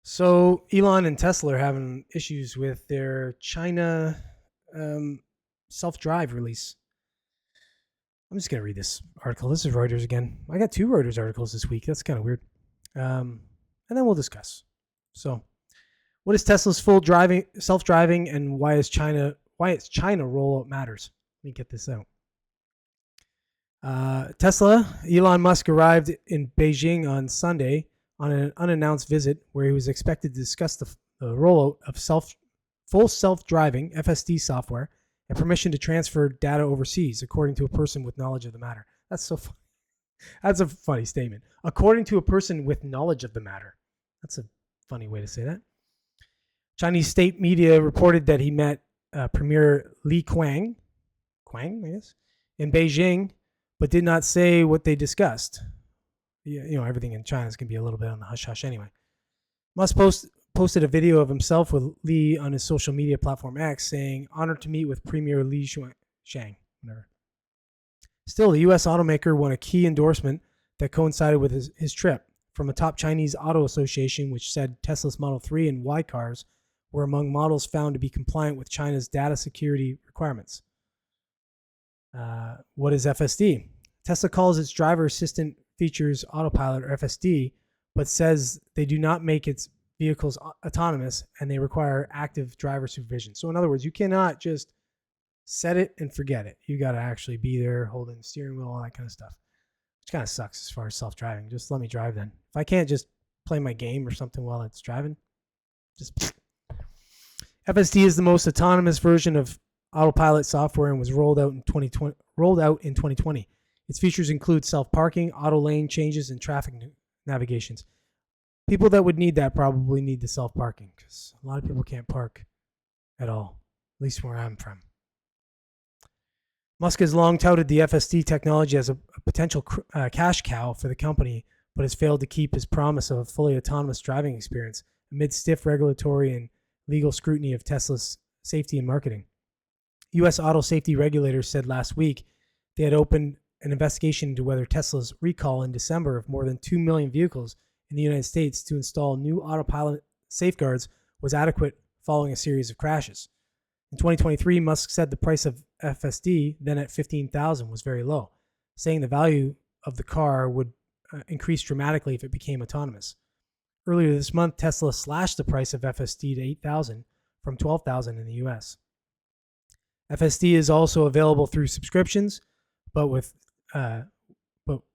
So Elon and Tesla are having issues with their China um, self-drive release. I'm just gonna read this article. This is Reuters again. I got two Reuters articles this week. That's kind of weird. And then we'll discuss. So, what is Tesla's full driving, self-driving, and why its China rollout matters? Let me get this out. Tesla, Elon Musk arrived in Beijing on Sunday on an unannounced visit where he was expected to discuss the rollout of full self-driving FSD software and permission to transfer data overseas, according to a person with knowledge of the matter. That's so funny. That's a funny statement. According to a person with knowledge of the matter. That's a funny way to say that. Chinese state media reported that he met Premier Li Qiang, I guess, in Beijing, but did not say what they discussed. Everything in China is going to be a little bit on the hush-hush anyway. Musk posted a video of himself with Li on his social media platform X saying, "Honored to meet with Premier Li Qiang." Whatever. Still, the U.S. automaker won a key endorsement that coincided with his trip from a top Chinese auto association, which said Tesla's Model 3 and Y cars were among models found to be compliant with China's data security requirements. What is FSD? Tesla calls its driver assistant features autopilot or FSD, but says they do not make its vehicles autonomous and they require active driver supervision. So in other words, you cannot just set it and forget it. You got to actually be there holding the steering wheel, all that kind of stuff, which kind of sucks as far as self-driving. Just let me drive then. If I can't just play my game or something while it's driving, just... FSD is the most autonomous version of autopilot software and was rolled out in 2020. Its features include self-parking, auto lane changes, and traffic navigations. People that would need that probably need the self-parking because a lot of people can't park at all, at least where I'm from. Musk has long touted the FSD technology as a potential cash cow for the company, but has failed to keep his promise of a fully autonomous driving experience amid stiff regulatory and legal scrutiny of Tesla's safety and marketing. U.S. auto safety regulators said last week they had opened an investigation into whether Tesla's recall in December of more than 2 million vehicles in the United States to install new autopilot safeguards was adequate following a series of crashes. In 2023, Musk said the price of FSD, then at $15,000, was very low, saying the value of the car would increase dramatically if it became autonomous. Earlier this month, Tesla slashed the price of FSD to $8,000 from $12,000 in the US. FSD is also available through subscriptions, but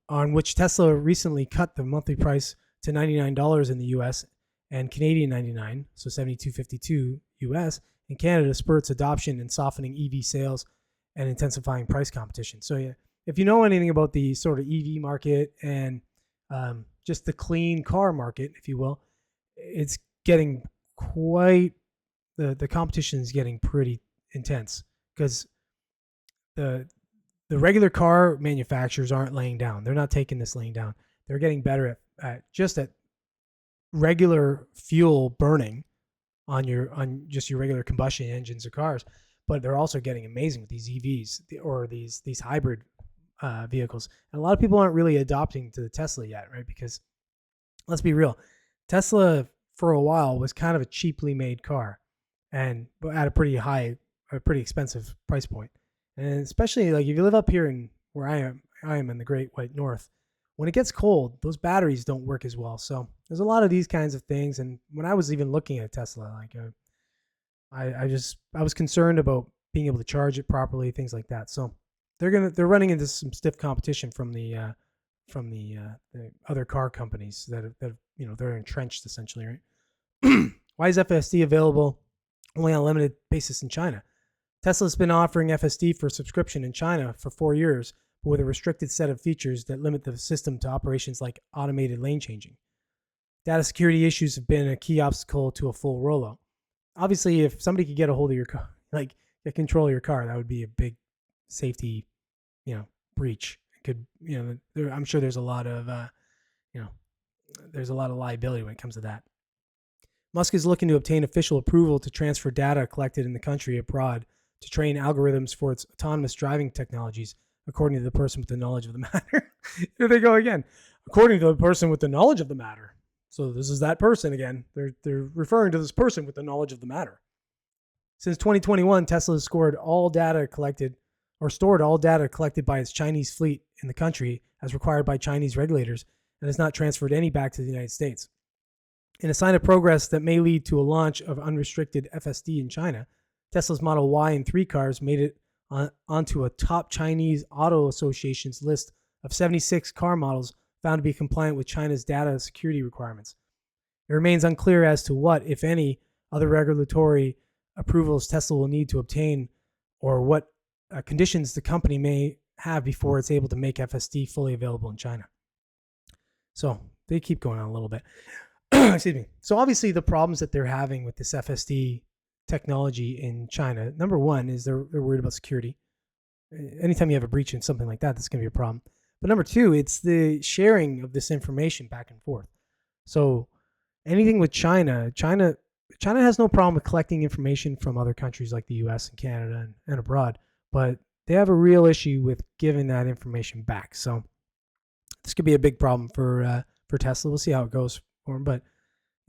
on which Tesla recently cut the monthly price to $99 in the US and Canadian $99, so $72.52 US. In Canada, spurts adoption and softening EV sales and intensifying price competition. So yeah, if you know anything about the sort of EV market and just the clean car market, if you will, it's getting quite, the competition is getting pretty intense because the regular car manufacturers aren't laying down. They're not taking this laying down. They're getting better at regular fuel burning on just your regular combustion engines or cars, but they're also getting amazing with these EVs or these hybrid vehicles. And a lot of people aren't really adopting to the Tesla yet, right? Because let's be real, Tesla for a while was kind of a cheaply made car and at a pretty expensive price point. And especially like if you live up here in where I am in the Great White North, when it gets cold, those batteries don't work as well. So there's a lot of these kinds of things. And when I was even looking at Tesla, like I was concerned about being able to charge it properly, things like that. So they're running into some stiff competition from the other car companies that they're entrenched essentially, right? Why is FSD available only on a limited basis in China? Tesla's been offering FSD for subscription in China for 4 years, but with a restricted set of features that limit the system to operations like automated lane changing. Data security issues have been a key obstacle to a full rollout. Obviously, if somebody could get a hold of your car, like get control of your car, that would be a big safety, breach. It could, I'm sure there's a lot of, there's a lot of liability when it comes to that. Musk is looking to obtain official approval to transfer data collected in the country abroad to train algorithms for its autonomous driving technologies, according to the person with the knowledge of the matter. Here they go again. According to the person with the knowledge of the matter. So this is that person again. They're referring to this person with the knowledge of the matter. Since 2021, Tesla has stored all data collected by its Chinese fleet in the country as required by Chinese regulators and has not transferred any back to the United States. In a sign of progress that may lead to a launch of unrestricted FSD in China, Tesla's Model Y and 3 cars made it onto a top Chinese Auto Association's list of 76 car models found to be compliant with China's data security requirements. It remains unclear as to what, if any, other regulatory approvals Tesla will need to obtain or what conditions the company may have before it's able to make FSD fully available in China. So they keep going on a little bit. Excuse me. So obviously the problems that they're having with this FSD technology in China, number one is they're worried about security. Anytime you have a breach in something like that, that's going to be a problem. But number two, it's the sharing of this information back and forth. So anything with China has no problem with collecting information from other countries like the US and Canada and abroad, but they have a real issue with giving that information back. So this could be a big problem for Tesla. We'll see how it goes for him, but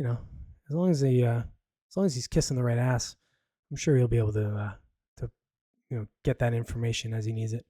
as long as he's kissing the right ass, I'm sure he'll be able to get that information as he needs it.